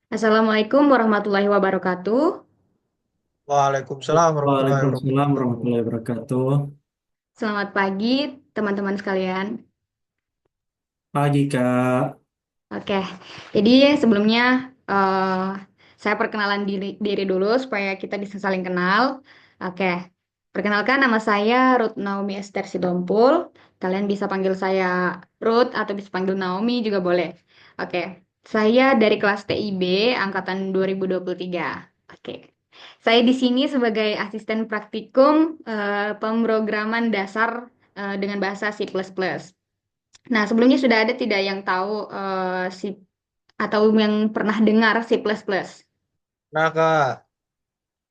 Assalamualaikum warahmatullahi wabarakatuh. Waalaikumsalam warahmatullahi Waalaikumsalam wabarakatuh. warahmatullahi wabarakatuh. Selamat pagi, teman-teman sekalian. Pagi, Kak. Oke, jadi sebelumnya saya perkenalan diri dulu supaya kita bisa saling kenal. Oke, perkenalkan nama saya Ruth Naomi Esther Sitompul. Kalian bisa panggil saya Ruth atau bisa panggil Naomi juga boleh. Oke, saya dari kelas TIB angkatan 2023. Oke, saya di sini sebagai asisten praktikum pemrograman dasar dengan bahasa C++. Nah, sebelumnya sudah ada tidak yang tahu C atau yang pernah dengar C++? Nah, Kak,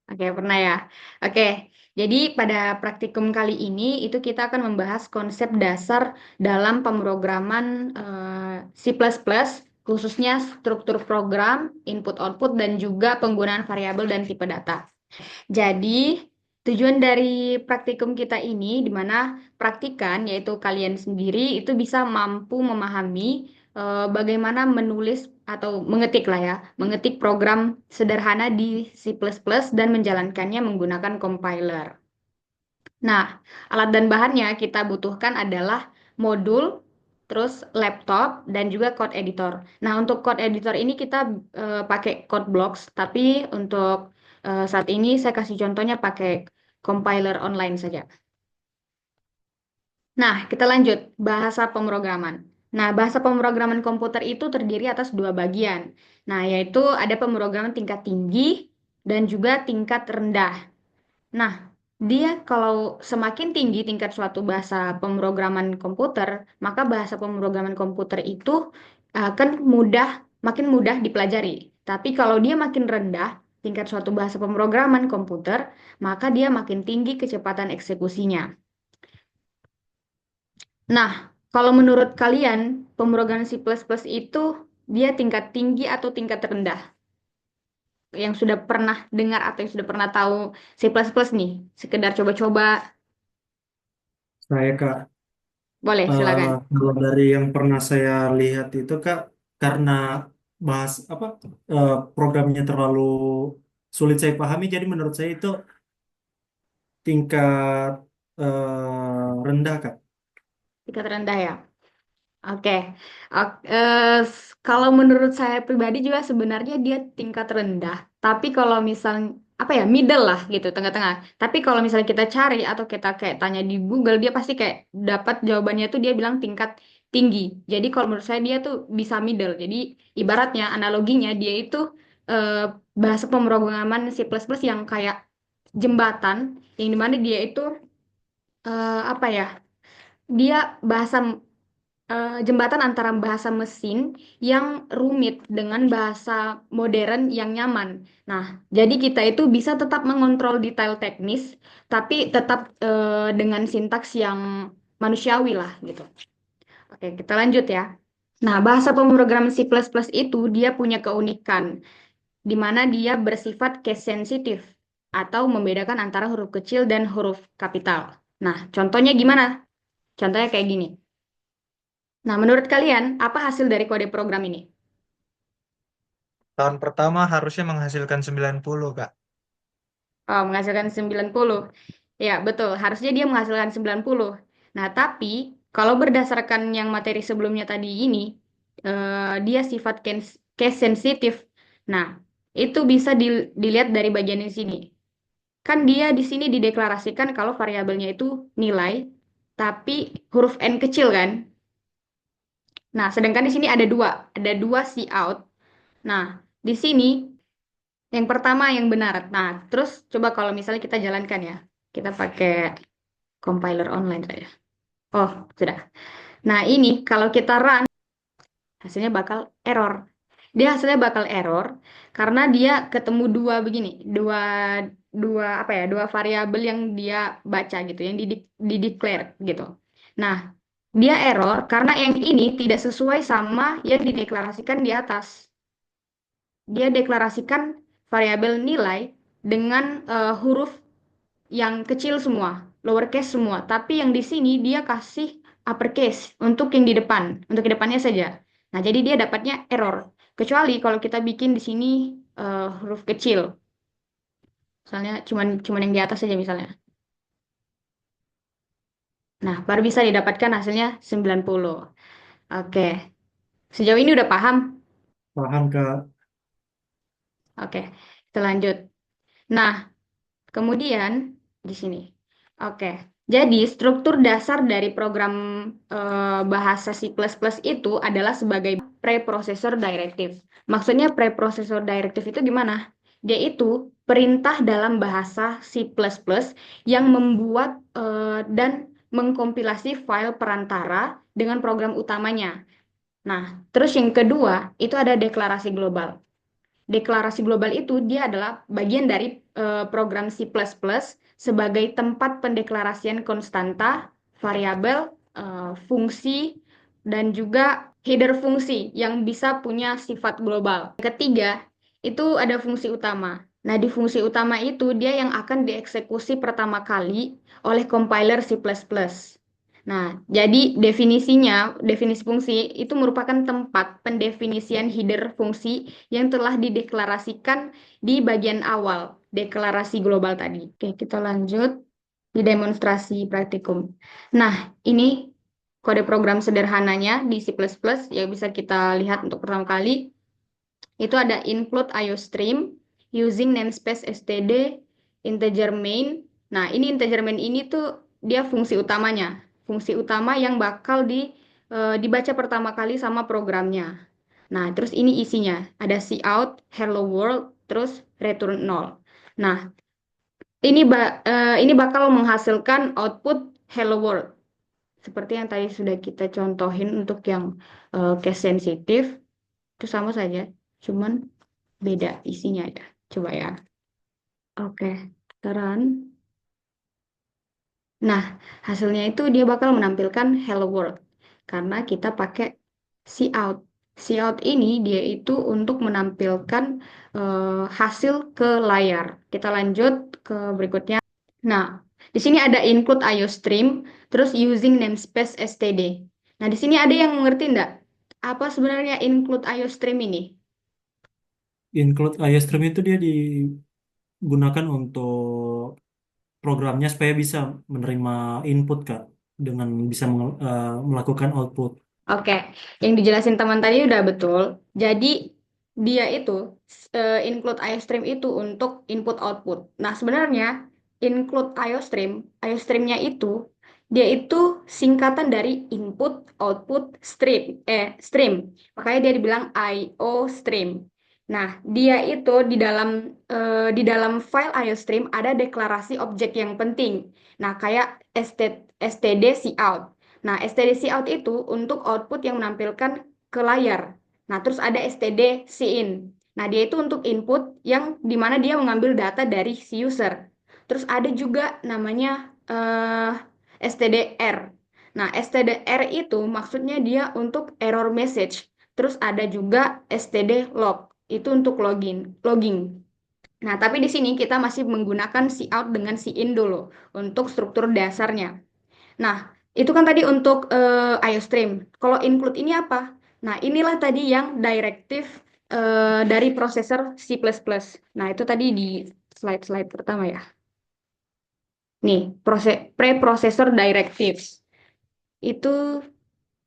Oke, pernah ya. Oke, jadi pada praktikum kali ini itu kita akan membahas konsep dasar dalam pemrograman C++, khususnya struktur program, input-output, dan juga penggunaan variabel dan tipe data. Jadi, tujuan dari praktikum kita ini, di mana praktikan, yaitu kalian sendiri, itu bisa mampu memahami bagaimana menulis atau mengetik lah ya, mengetik program sederhana di C++ dan menjalankannya menggunakan compiler. Nah, alat dan bahannya kita butuhkan adalah modul, terus laptop, dan juga code editor. Nah, untuk code editor ini kita pakai code blocks, tapi untuk saat ini saya kasih contohnya pakai compiler online saja. Nah, kita lanjut bahasa pemrograman. Nah, bahasa pemrograman komputer itu terdiri atas dua bagian. Nah, yaitu ada pemrograman tingkat tinggi dan juga tingkat rendah. Nah, dia kalau semakin tinggi tingkat suatu bahasa pemrograman komputer, maka bahasa pemrograman komputer itu akan makin mudah dipelajari. Tapi kalau dia makin rendah tingkat suatu bahasa pemrograman komputer, maka dia makin tinggi kecepatan eksekusinya. Nah, kalau menurut kalian, pemrograman C++ itu dia tingkat tinggi atau tingkat rendah? Yang sudah pernah dengar atau yang sudah pernah tahu C++ nih, sekedar coba-coba, saya Kak, boleh silakan. kalau dari yang pernah saya lihat itu Kak, karena bahas apa programnya terlalu sulit saya pahami, jadi menurut saya itu tingkat rendah Kak. Tingkat rendah ya. Oke. Kalau menurut saya pribadi juga sebenarnya dia tingkat rendah. Tapi kalau misal apa ya middle lah gitu tengah-tengah. Tapi kalau misalnya kita cari atau kita kayak tanya di Google dia pasti kayak dapat jawabannya tuh dia bilang tingkat tinggi. Jadi kalau menurut saya dia tuh bisa middle. Jadi ibaratnya analoginya dia itu eh, bahasa pemrograman C++ yang kayak jembatan yang dimana dia itu apa ya? Dia bahasa jembatan antara bahasa mesin yang rumit dengan bahasa modern yang nyaman. Nah, jadi kita itu bisa tetap mengontrol detail teknis, tapi tetap dengan sintaks yang manusiawi lah gitu. Oke, kita lanjut ya. Nah, bahasa pemrograman C++ itu dia punya keunikan, di mana dia bersifat case sensitif atau membedakan antara huruf kecil dan huruf kapital. Nah, contohnya gimana? Contohnya kayak gini. Nah, menurut kalian, apa hasil dari kode program ini? Tahun pertama harusnya menghasilkan 90 Kak. Oh, menghasilkan 90. Ya, betul. Harusnya dia menghasilkan 90. Nah, tapi kalau berdasarkan yang materi sebelumnya tadi ini, dia sifat case sensitif. Nah, itu bisa dilihat dari bagian di sini. Kan dia di sini dideklarasikan kalau variabelnya itu nilai, tapi huruf N kecil kan? Nah, sedangkan di sini ada dua cout. Nah, di sini yang pertama yang benar. Nah, terus coba kalau misalnya kita jalankan ya. Kita pakai compiler online saja. Oh, sudah. Nah, ini kalau kita run, hasilnya bakal error. Dia hasilnya bakal error karena dia ketemu dua begini, dua dua apa ya, dua variabel yang dia baca gitu, yang dideclare gitu. Nah, dia error karena yang ini tidak sesuai sama yang dideklarasikan di atas. Dia deklarasikan variabel nilai dengan huruf yang kecil semua, lowercase semua. Tapi yang di sini dia kasih uppercase untuk yang di depan, untuk di depannya saja. Nah, jadi dia dapatnya error. Kecuali kalau kita bikin di sini huruf kecil. Misalnya cuman yang di atas saja misalnya. Nah, baru bisa didapatkan hasilnya 90. Oke. Sejauh ini udah paham? Paham Kak. Oke. Kita lanjut. Nah, kemudian di sini. Oke. Jadi struktur dasar dari program bahasa C++ itu adalah sebagai preprocessor directive. Maksudnya preprocessor directive itu gimana? Dia itu perintah dalam bahasa C++ yang membuat dan mengkompilasi file perantara dengan program utamanya. Nah, terus yang kedua itu ada deklarasi global. Deklarasi global itu dia adalah bagian dari program C++ sebagai tempat pendeklarasian konstanta, variabel, fungsi, dan juga header fungsi yang bisa punya sifat global. Ketiga, itu ada fungsi utama. Nah, di fungsi utama itu dia yang akan dieksekusi pertama kali oleh compiler C++. Nah, jadi definisi fungsi itu merupakan tempat pendefinisian header fungsi yang telah dideklarasikan di bagian awal deklarasi global tadi. Oke, kita lanjut di demonstrasi praktikum. Nah, ini kode program sederhananya di C++ yang bisa kita lihat untuk pertama kali. Itu ada include IOStream using namespace std integer main. Nah, ini integer main ini tuh dia fungsi utamanya. Fungsi utama yang bakal dibaca pertama kali sama programnya. Nah, terus ini isinya. Ada cout, hello world, terus return 0. Nah, ini bakal menghasilkan output hello world. Seperti yang tadi sudah kita contohin untuk yang case sensitif, itu sama saja. Cuman beda isinya ya. Coba ya. Oke, terang. Nah, hasilnya itu dia bakal menampilkan hello world karena kita pakai cout. Cout ini dia itu untuk menampilkan hasil ke layar. Kita lanjut ke berikutnya. Nah, di sini ada include IOStream, terus using namespace std. Nah, di sini ada yang mengerti enggak? Apa sebenarnya include IOStream ini? Include IOStream itu dia digunakan untuk programnya supaya bisa menerima input Kak dengan bisa melakukan output. Oke, yang dijelasin teman tadi udah betul. Jadi dia itu include IOStream itu untuk input output. Nah, sebenarnya include IOStream, IOStream-nya itu dia itu singkatan dari input output stream. Makanya dia dibilang IO stream. Nah, dia itu di dalam file IOStream ada deklarasi objek yang penting. Nah, kayak std cout. Nah, std out itu untuk output yang menampilkan ke layar. Nah, terus ada std in. Nah, dia itu untuk input yang dimana dia mengambil data dari si user. Terus ada juga namanya stdr. Nah, stdr itu maksudnya dia untuk error message. Terus ada juga std log. Itu untuk logging. Nah, tapi di sini kita masih menggunakan out dengan in dulu untuk struktur dasarnya. Nah, itu kan tadi untuk IOStream. Kalau include ini apa? Nah, inilah tadi yang directive dari prosesor C++. Nah, itu tadi di slide-slide pertama ya. Nih, preprocessor directives. Itu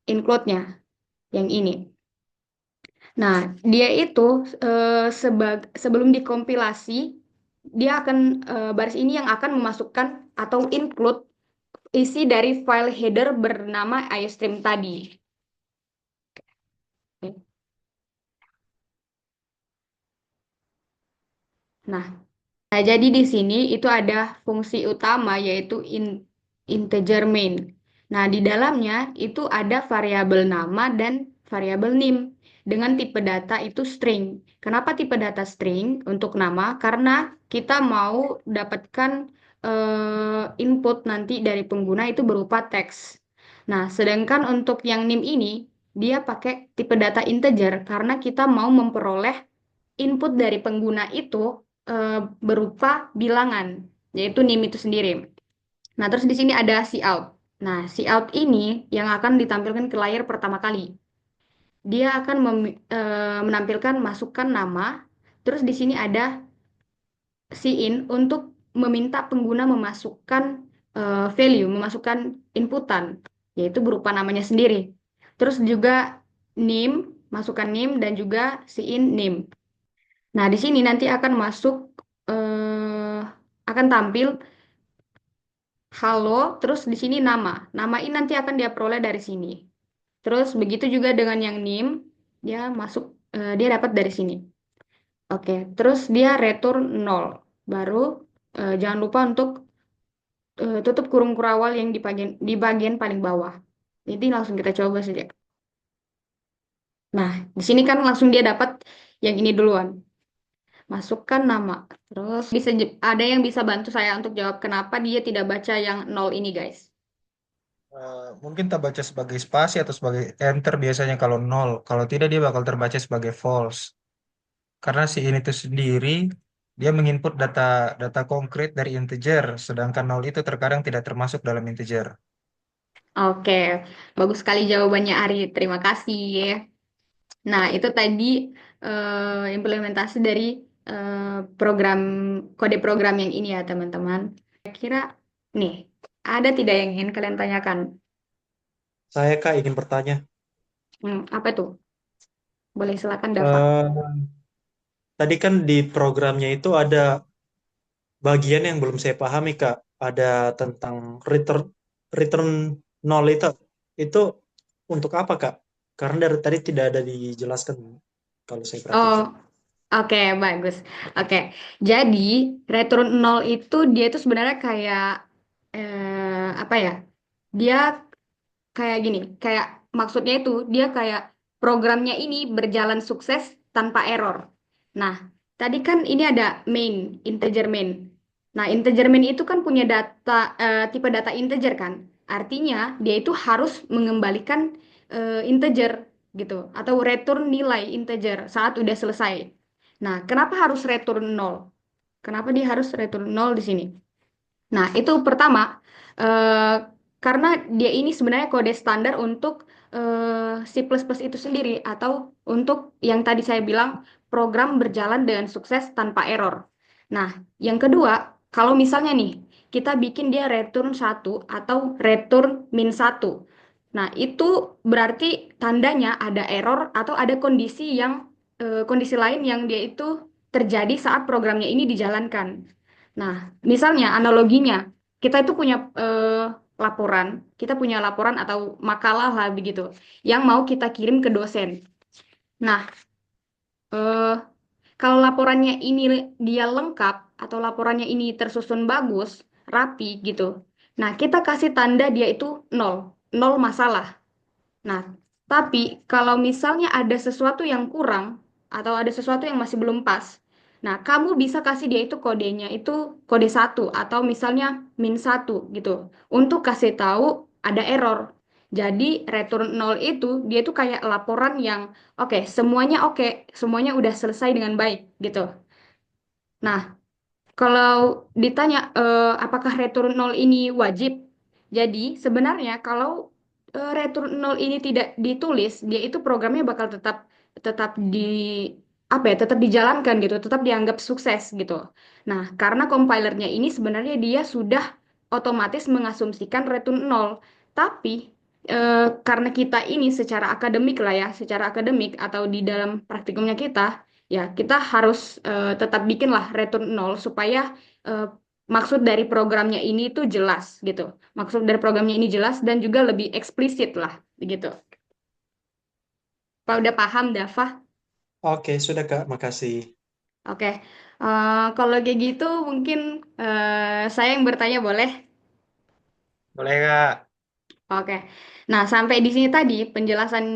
include-nya, yang ini. Nah, dia itu sebelum dikompilasi, dia akan baris ini yang akan memasukkan atau include isi dari file header bernama iostream tadi. Nah, jadi di sini itu ada fungsi utama yaitu integer main. Nah, di dalamnya itu ada variabel nama dan variabel nim dengan tipe data itu string. Kenapa tipe data string untuk nama? Karena kita mau dapatkan input nanti dari pengguna itu berupa teks. Nah, sedangkan untuk yang nim ini dia pakai tipe data integer karena kita mau memperoleh input dari pengguna itu berupa bilangan, yaitu NIM itu sendiri. Nah, terus di sini ada cout. Nah, cout ini yang akan ditampilkan ke layar pertama kali. dia akan menampilkan masukan nama, terus di sini ada in untuk meminta pengguna memasukkan value, memasukkan inputan, yaitu berupa namanya sendiri. Terus juga name, masukkan name dan juga in name. Nah, di sini nanti akan masuk akan tampil halo, terus di sini nama. Nama ini nanti akan dia peroleh dari sini. Terus begitu juga dengan yang name, dia masuk dia dapat dari sini. Oke, terus dia return 0. Baru jangan lupa untuk tutup kurung kurawal yang di bagian paling bawah. Jadi langsung kita coba saja. Nah, di sini kan langsung dia dapat yang ini duluan. Masukkan nama. Terus ada yang bisa bantu saya untuk jawab kenapa dia tidak baca yang nol ini, guys. Mungkin tak baca sebagai spasi atau sebagai enter biasanya kalau nol. Kalau tidak dia bakal terbaca sebagai false. Karena si ini itu sendiri dia menginput data data konkret dari integer, sedangkan nol itu terkadang tidak termasuk dalam integer. Oke, bagus sekali jawabannya Ari. Terima kasih. Nah, itu tadi implementasi dari eh, program kode program yang ini ya, teman-teman. Kira nih, ada tidak yang ingin kalian tanyakan? Saya Kak ingin bertanya. Apa tuh? Boleh silakan, Dava. Eh, Tadi kan di programnya itu ada bagian yang belum saya pahami Kak. Ada tentang return return nol itu untuk apa Kak? Karena dari tadi tidak ada dijelaskan kalau saya Oh, perhatikan. oke, bagus. Oke, jadi return 0 itu dia itu sebenarnya kayak apa ya? Dia kayak gini, kayak maksudnya itu dia kayak programnya ini berjalan sukses tanpa error. Nah, tadi kan ini ada main, integer main. Nah, integer main itu kan punya tipe data integer kan. Artinya dia itu harus mengembalikan integer gitu atau return nilai integer saat udah selesai. Nah, kenapa harus return 0? Kenapa dia harus return 0 di sini? Nah, itu pertama, eh, karena dia ini sebenarnya kode standar untuk C++ itu sendiri, atau untuk yang tadi saya bilang, program berjalan dengan sukses tanpa error. Nah, yang kedua, kalau misalnya nih, kita bikin dia return 1 atau return min 1. Nah, itu berarti tandanya ada error atau ada kondisi lain yang dia itu terjadi saat programnya ini dijalankan. Nah, misalnya analoginya, kita itu punya laporan, kita punya laporan atau makalah lah begitu, yang mau kita kirim ke dosen. Nah, eh, kalau laporannya ini dia lengkap atau laporannya ini tersusun bagus, rapi gitu. Nah, kita kasih tanda dia itu nol, nol masalah. Nah, tapi kalau misalnya ada sesuatu yang kurang atau ada sesuatu yang masih belum pas, nah kamu bisa kasih dia itu kodenya itu kode satu atau misalnya min satu gitu untuk kasih tahu ada error. Jadi return 0 itu dia itu kayak laporan yang oke, semuanya udah selesai dengan baik gitu. Nah, kalau ditanya apakah return 0 ini wajib? Jadi sebenarnya kalau return 0 ini tidak ditulis, dia itu programnya bakal tetap tetap di apa ya, tetap dijalankan gitu, tetap dianggap sukses gitu. Nah, karena compilernya ini sebenarnya dia sudah otomatis mengasumsikan return 0. Tapi karena kita ini secara akademik lah ya, secara akademik atau di dalam praktikumnya kita, ya kita harus tetap bikinlah return 0 supaya eh, maksud dari programnya ini tuh jelas gitu. Maksud dari programnya ini jelas dan juga lebih eksplisit lah begitu. Kalau udah paham, Dava? Oke, sudah Kak, makasih. Oke. Kalau kayak gitu mungkin saya yang bertanya boleh? Boleh Kak? Oke. Nah, sampai di sini tadi penjelasan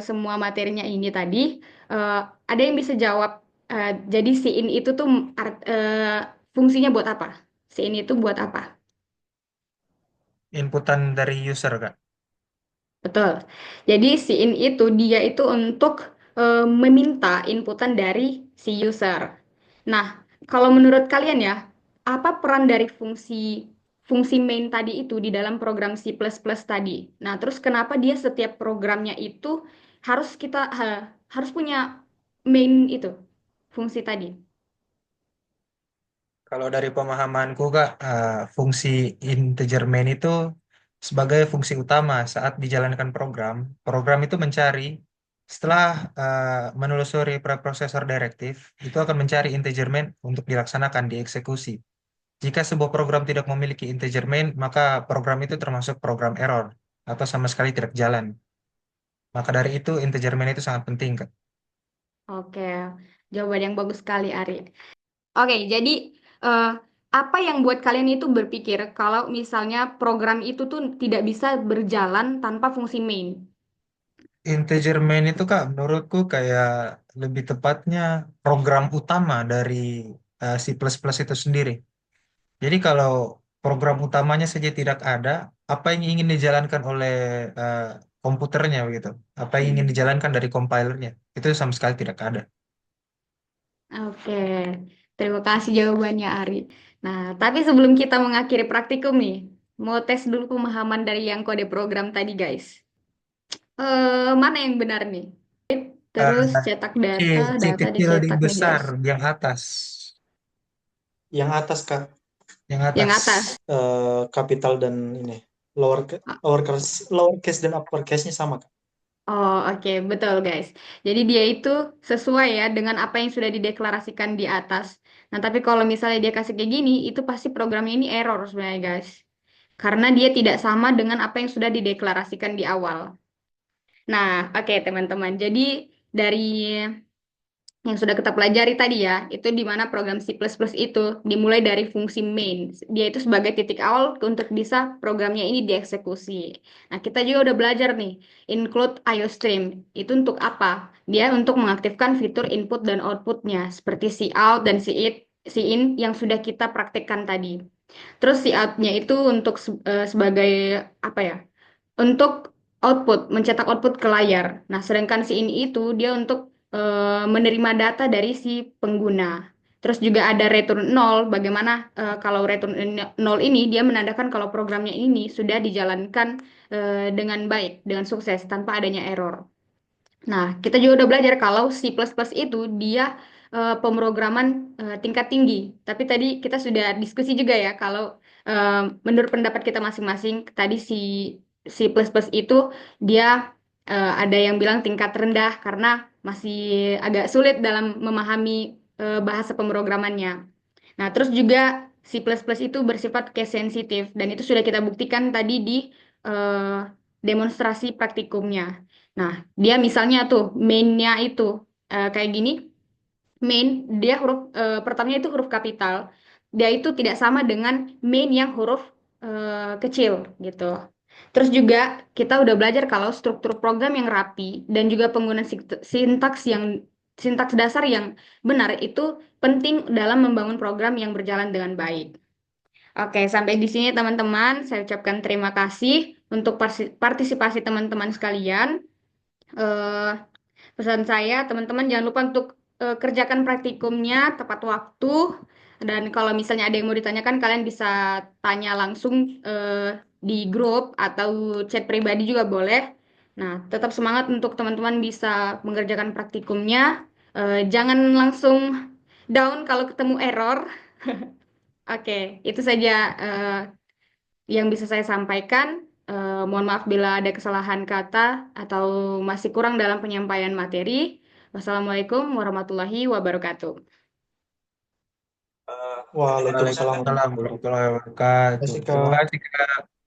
semua materinya ini tadi eh, ada yang bisa jawab. Jadi si in itu tuh fungsinya buat apa? Si in itu buat apa? Inputan dari user Kak. Betul. Jadi si in itu dia itu untuk meminta inputan dari si user. Nah, kalau menurut kalian ya, apa peran dari fungsi main tadi itu di dalam program C++ tadi? Nah, terus kenapa dia setiap programnya itu harus punya main itu fungsi tadi. Kalau dari pemahamanku Kak, fungsi integer main itu sebagai fungsi utama saat dijalankan program. Program itu mencari setelah menelusuri preprosesor direktif, itu akan mencari integer main untuk dilaksanakan dieksekusi. Jika sebuah program tidak memiliki integer main, maka program itu termasuk program error atau sama sekali tidak jalan. Maka dari itu integer main itu sangat penting Kak. Oke, jawaban yang bagus sekali, Ari. Oke, jadi eh, apa yang buat kalian itu berpikir kalau misalnya program itu tuh tidak bisa berjalan tanpa fungsi main? Integer main itu Kak, menurutku kayak lebih tepatnya program utama dari C++ itu sendiri. Jadi kalau program utamanya saja tidak ada, apa yang ingin dijalankan oleh eh, komputernya begitu, apa yang ingin dijalankan dari compilernya, itu sama sekali tidak ada. Oke, terima kasih jawabannya, Ari. Nah, tapi sebelum kita mengakhiri praktikum nih, mau tes dulu pemahaman dari yang kode program tadi, guys. Mana yang benar nih? Eh, Terus cetak C, data, C data kecil di dicetak nih, besar guys. yang atas, Yang atas, Kak, yang Yang atas. atas. kapital dan ini lower case dan upper case-nya sama, Kak. Oh, oke, betul guys. Jadi dia itu sesuai ya dengan apa yang sudah dideklarasikan di atas. Nah, tapi kalau misalnya dia kasih kayak gini, itu pasti programnya ini error sebenarnya guys. Karena dia tidak sama dengan apa yang sudah dideklarasikan di awal. Nah, oke teman-teman. Jadi dari yang sudah kita pelajari tadi ya, itu di mana program C++ itu dimulai dari fungsi main. Dia itu sebagai titik awal untuk bisa programnya ini dieksekusi. Nah, kita juga udah belajar nih, include IOStream. Itu untuk apa? Dia untuk mengaktifkan fitur input dan outputnya, seperti cout dan cin yang sudah kita praktekkan tadi. Terus cout-nya itu untuk sebagai apa ya? Untuk output, mencetak output ke layar. Nah, sedangkan si ini itu dia untuk menerima data dari si pengguna. Terus juga ada return 0, bagaimana kalau return 0 ini dia menandakan kalau programnya ini sudah dijalankan dengan baik, dengan sukses, tanpa adanya error. Nah, kita juga udah belajar kalau C++ itu dia pemrograman tingkat tinggi. Tapi tadi kita sudah diskusi juga ya kalau menurut pendapat kita masing-masing tadi si C++ itu dia ada yang bilang tingkat rendah karena masih agak sulit dalam memahami bahasa pemrogramannya. Nah, terus juga C++ itu bersifat case sensitif dan itu sudah kita buktikan tadi di eh, demonstrasi praktikumnya. Nah, dia misalnya tuh mainnya itu kayak gini, main dia huruf pertamanya itu huruf kapital. Dia itu tidak sama dengan main yang huruf kecil gitu. Terus juga kita udah belajar kalau struktur program yang rapi dan juga penggunaan sintaks dasar yang benar itu penting dalam membangun program yang berjalan dengan baik. Oke, sampai di sini teman-teman, saya ucapkan terima kasih untuk partisipasi teman-teman sekalian. Eh, Pesan saya, teman-teman jangan lupa untuk kerjakan praktikumnya tepat waktu. Dan kalau misalnya ada yang mau ditanyakan, kalian bisa tanya langsung di grup atau chat pribadi juga boleh. Nah, tetap semangat untuk teman-teman bisa mengerjakan praktikumnya. Jangan langsung down kalau ketemu error. Oke, itu saja yang bisa saya sampaikan. Mohon maaf bila ada kesalahan kata atau masih kurang dalam penyampaian materi. Wassalamualaikum warahmatullahi wabarakatuh. Waalaikumsalam Waalaikumsalam warahmatullahi warahmatullahi wabarakatuh. wabarakatuh, Terima Kak. kasih Kak.